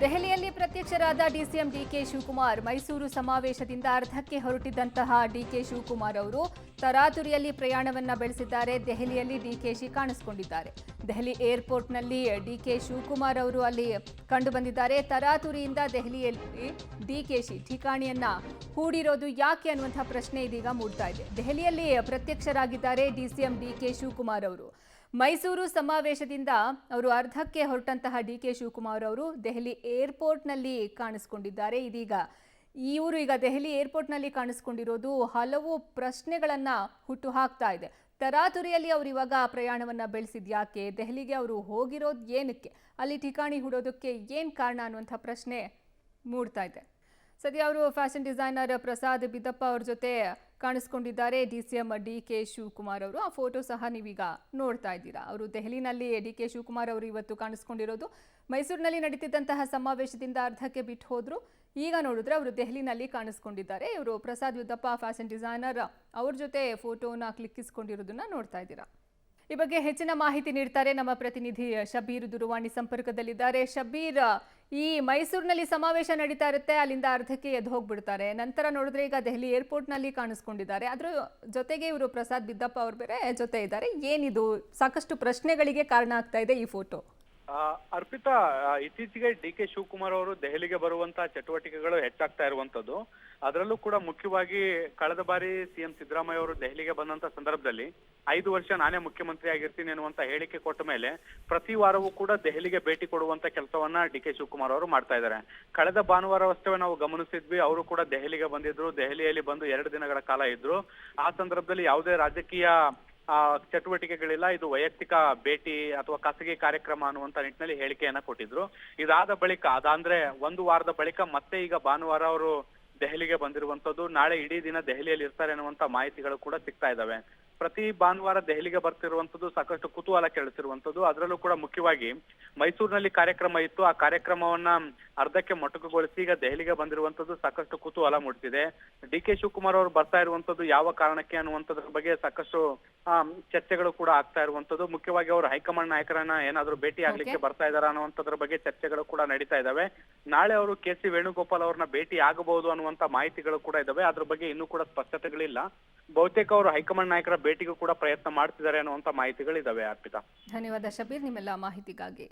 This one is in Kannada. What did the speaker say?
ದೆಹಲಿಯಲ್ಲಿ ಪ್ರತ್ಯಕ್ಷರಾದ ಡಿಸಿಎಂ ಡಿಕೆ ಶಿವಕುಮಾರ್. ಮೈಸೂರು ಸಮಾವೇಶದಿಂದ ಅರ್ಧಕ್ಕೆ ಹೊರಟಿದ್ದಂತಹ ಡಿಕೆ ಶಿವಕುಮಾರ್ ಅವರು ತರಾತುರಿಯಲ್ಲಿ ಪ್ರಯಾಣವನ್ನ ಬೆಳೆಸಿದ್ದಾರೆ. ದೆಹಲಿಯಲ್ಲಿ ಡಿಕೆಶಿ ಕಾಣಿಸಿಕೊಂಡಿದ್ದಾರೆ. ದೆಹಲಿ ಏರ್ಪೋರ್ಟ್ನಲ್ಲಿ ಡಿಕೆ ಶಿವಕುಮಾರ್ ಅವರು ಅಲ್ಲಿ ಕಂಡು ಬಂದಿದ್ದಾರೆ. ತರಾತುರಿಯಿಂದ ದೆಹಲಿಯಲ್ಲಿ ಡಿಕೆಶಿ ಠಿಕಾಣಿಯನ್ನ ಹೂಡಿರೋದು ಯಾಕೆ ಅನ್ನುವಂತಹ ಪ್ರಶ್ನೆ ಇದೀಗ ಮೂಡ್ತಾ ಇದೆ. ದೆಹಲಿಯಲ್ಲಿ ಪ್ರತ್ಯಕ್ಷರಾಗಿದ್ದಾರೆ ಡಿಸಿಎಂ ಡಿಕೆ ಶಿವಕುಮಾರ್ ಅವರು. ಮೈಸೂರು ಸಮಾವೇಶದಿಂದ ಅವರು ಅರ್ಧಕ್ಕೆ ಹೊರಟಂತಹ ಡಿಕೆ ಶಿವಕುಮಾರ್ ಅವರು ದೆಹಲಿ ಏರ್ಪೋರ್ಟ್ನಲ್ಲಿ ಕಾಣಿಸಿಕೊಂಡಿದ್ದಾರೆ. ಇವರು ಈಗ ದೆಹಲಿ ಏರ್ಪೋರ್ಟ್ನಲ್ಲಿ ಕಾಣಿಸಿಕೊಂಡಿರೋದು ಹಲವು ಪ್ರಶ್ನೆಗಳನ್ನ ಹುಟ್ಟು ಹಾಕ್ತಾ ಇದೆ. ತರಾತುರಿಯಲ್ಲಿ ಅವರು ಇವಾಗ ಪ್ರಯಾಣವನ್ನ ಬೆಳೆಸಿದ್ಯಾಕೆ, ದೆಹಲಿಗೆ ಅವರು ಹೋಗಿರೋದು ಏನಕ್ಕೆ, ಅಲ್ಲಿ ಠಿಕಾಣಿ ಹೂಡೋದಕ್ಕೆ ಏನು ಕಾರಣ ಅನ್ನುವಂಥ ಪ್ರಶ್ನೆ ಮೂಡ್ತಾ ಇದೆ. ಸದ್ಯ ಅವರು ಫ್ಯಾಷನ್ ಡಿಸೈನರ್ ಪ್ರಸಾದ್ ಬಿದ್ದಪ್ಪ ಅವ್ರ ಜೊತೆ ಕಾಣಿಸ್ಕೊಂಡಿದ್ದಾರೆ ಡಿಸಿಎಂ ಡಿಕೆ ಶಿವಕುಮಾರ್ ಅವರು. ಆ ಫೋಟೋ ಸಹ ನೀವೀಗ ನೋಡ್ತಾ ಇದ್ದೀರಾ. ಅವರು ದೆಹಲಿನಲ್ಲಿ ಡಿಕೆ ಶಿವಕುಮಾರ್ ಅವರು ಇವತ್ತು ಕಾಣಿಸ್ಕೊಂಡಿರೋದು. ಮೈಸೂರಿನಲ್ಲಿ ನಡೀತಿದ್ದಂತಹ ಸಮಾವೇಶದಿಂದ ಅರ್ಧಕ್ಕೆ ಬಿಟ್ಟು ಹೋದ್ರು. ಈಗ ನೋಡಿದ್ರೆ ಅವರು ದೆಹಲಿನಲ್ಲಿ ಕಾಣಿಸ್ಕೊಂಡಿದ್ದಾರೆ. ಇವರು ಪ್ರಸಾದ್ ಬಿದ್ದಪ್ಪ ಫ್ಯಾಷನ್ ಡಿಸೈನರ್ ಅವ್ರ ಜೊತೆ ಫೋಟೋನ ಕ್ಲಿಕ್ಕಿಸ್ಕೊಂಡಿರೋದನ್ನ ನೋಡ್ತಾ ಇದ್ದೀರಾ. ಈ ಬಗ್ಗೆ ಹೆಚ್ಚಿನ ಮಾಹಿತಿ ನೀಡ್ತಾರೆ ನಮ್ಮ ಪ್ರತಿನಿಧಿ ಶಬೀರ್ ದೂರವಾಣಿ ಸಂಪರ್ಕದಲ್ಲಿದ್ದಾರೆ. ಶಬೀರ್, ಈ ಮೈಸೂರಿನಲ್ಲಿ ಸಮಾವೇಶ ನಡೀತಾ ಇರುತ್ತೆ, ಅಲ್ಲಿಂದ ಅರ್ಧಕ್ಕೆ ಎದ್ದು ಹೋಗ್ಬಿಡ್ತಾರೆ. ನಂತರ ನೋಡಿದ್ರೆ ಈಗ ದೆಹಲಿ ಏರ್ಪೋರ್ಟ್ನಲ್ಲಿ ಕಾಣಿಸ್ಕೊಂಡಿದ್ದಾರೆ. ಅದ್ರ ಜೊತೆಗೆ ಇವರು ಪ್ರಸಾದ್ ಬಿದ್ದಪ್ಪ ಅವ್ರು ಬೇರೆ ಜೊತೆ ಇದ್ದಾರೆ. ಏನಿದು ಸಾಕಷ್ಟು ಪ್ರಶ್ನೆಗಳಿಗೆ ಕಾರಣ ಆಗ್ತಾ ಇದೆ ಈ ಫೋಟೋ? ಅರ್ಪಿತಾ, ಇತ್ತೀಚೆಗೆ ಡಿಕೆ ಶಿವಕುಮಾರ್ ಅವರು ದೆಹಲಿಗೆ ಬರುವಂತಹ ಚಟುವಟಿಕೆಗಳು ಹೆಚ್ಚಾಗ್ತಾ ಇರುವಂತದ್ದು. ಅದರಲ್ಲೂ ಕೂಡ ಮುಖ್ಯವಾಗಿ ಕಳೆದ ಬಾರಿ ಸಿಎಂ ಸಿದ್ದರಾಮಯ್ಯ ಅವರು ದೆಹಲಿಗೆ ಬಂದಂತ ಸಂದರ್ಭದಲ್ಲಿ 5 ವರ್ಷ ನಾನೇ ಮುಖ್ಯಮಂತ್ರಿ ಆಗಿರ್ತೀನಿ ಅನ್ನುವಂತ ಹೇಳಿಕೆ ಕೊಟ್ಟ ಮೇಲೆ ಪ್ರತಿ ವಾರವೂ ಕೂಡ ದೆಹಲಿಗೆ ಭೇಟಿ ಕೊಡುವಂತ ಕೆಲಸವನ್ನ ಡಿಕೆ ಶಿವಕುಮಾರ್ ಅವರು ಮಾಡ್ತಾ ಇದ್ದಾರೆ. ಕಳೆದ ಭಾನುವಾರವಷ್ಟೇ ನಾವು ಗಮನಿಸಿದ್ವಿ, ಅವರು ಕೂಡ ದೆಹಲಿಗೆ ಬಂದಿದ್ರು. ದೆಹಲಿಯಲ್ಲಿ ಬಂದು 2 ದಿನಗಳ ಕಾಲ ಇದ್ರು. ಆ ಸಂದರ್ಭದಲ್ಲಿ ಯಾವುದೇ ರಾಜಕೀಯ ಚಟುವಟಿಕೆಗಳಿಲ್ಲ, ಇದು ವೈಯಕ್ತಿಕ ಭೇಟಿ ಅಥವಾ ಖಾಸಗಿ ಕಾರ್ಯಕ್ರಮ ಅನ್ನುವಂತ ನಿಟ್ಟಿನಲ್ಲಿ ಹೇಳಿಕೆಯನ್ನ ಕೊಟ್ಟಿದ್ರು. ಇದಾದ ಬಳಿಕ ಅದಂದ್ರೆ 1 ವಾರದ ಬಳಿಕ ಮತ್ತೆ ಈಗ ಭಾನುವಾರ ಅವರು ದೆಹಲಿಗೆ ಬಂದಿರುವಂತದ್ದು. ನಾಳೆ ಇಡೀ ದಿನ ದೆಹಲಿಯಲ್ಲಿ ಇರ್ತಾರೆ ಅನ್ನುವಂತ ಮಾಹಿತಿಗಳು ಕೂಡ ಸಿಗ್ತಾ ಇದಾವೆ. ಪ್ರತಿ ಭಾನುವಾರ ದೆಹಲಿಗೆ ಬರ್ತಿರುವಂತದ್ದು ಸಾಕಷ್ಟು ಕುತೂಹಲ ಕೆಳಿಸಿರುವಂತದ್ದು. ಅದರಲ್ಲೂ ಕೂಡ ಮುಖ್ಯವಾಗಿ ಮೈಸೂರಿನಲ್ಲಿ ಕಾರ್ಯಕ್ರಮ ಇತ್ತು, ಆ ಕಾರ್ಯಕ್ರಮವನ್ನ ಅರ್ಧಕ್ಕೆ ಮೊಟಕುಗೊಳಿಸಿ ಈಗ ದೆಹಲಿಗೆ ಬಂದಿರುವಂತದ್ದು ಸಾಕಷ್ಟು ಕುತೂಹಲ ಮೂಡಿಸಿದೆ. ಡಿಕೆ ಶಿವಕುಮಾರ್ ಅವರು ಬರ್ತಾ ಇರುವಂತದ್ದು ಯಾವ ಕಾರಣಕ್ಕೆ ಅನ್ನುವಂಥದ್ರ ಬಗ್ಗೆ ಸಾಕಷ್ಟು ಚರ್ಚೆಗಳು ಕೂಡ ಆಗ್ತಾ ಇರುವಂತದ್ದು. ಮುಖ್ಯವಾಗಿ ಅವರು ಹೈಕಮಾಂಡ್ ನಾಯಕರನ್ನ ಏನಾದ್ರು ಭೇಟಿ ಆಗ್ಲಿಕ್ಕೆ ಬರ್ತಾ ಇದಾರ ಅನ್ನುವಂಥದ್ರ ಬಗ್ಗೆ ಚರ್ಚೆಗಳು ಕೂಡ ನಡೀತಾ ಇದಾವೆ. ನಾಳೆ ಅವರು ಕೆ.ಸಿ. ವೇಣುಗೋಪಾಲ್ ಅವ್ರನ್ನ ಭೇಟಿ ಆಗಬಹುದು ಅನ್ನುವಂತ ಮಾಹಿತಿಗಳು ಕೂಡ ಇದಾವೆ. ಅದ್ರ ಬಗ್ಗೆ ಇನ್ನೂ ಕೂಡ ಸ್ಪಷ್ಟತೆಗಳಿಲ್ಲ. ಬಹುತೇಕ ಅವರು ಹೈಕಮಾಂಡ್ ನಾಯಕರ ಭೇಟಿಗೂ ಕೂಡ ಪ್ರಯತ್ನ ಮಾಡ್ತಿದ್ದಾರೆ ಅನ್ನುವಂತ ಮಾಹಿತಿಗಳಿದಾವೆ. ಅರ್ಪಿತಾ, ಧನ್ಯವಾದ ಶಬೀರ್ ನಿಮ್ಮೆಲ್ಲ ಮಾಹಿತಿಗಾಗಿ.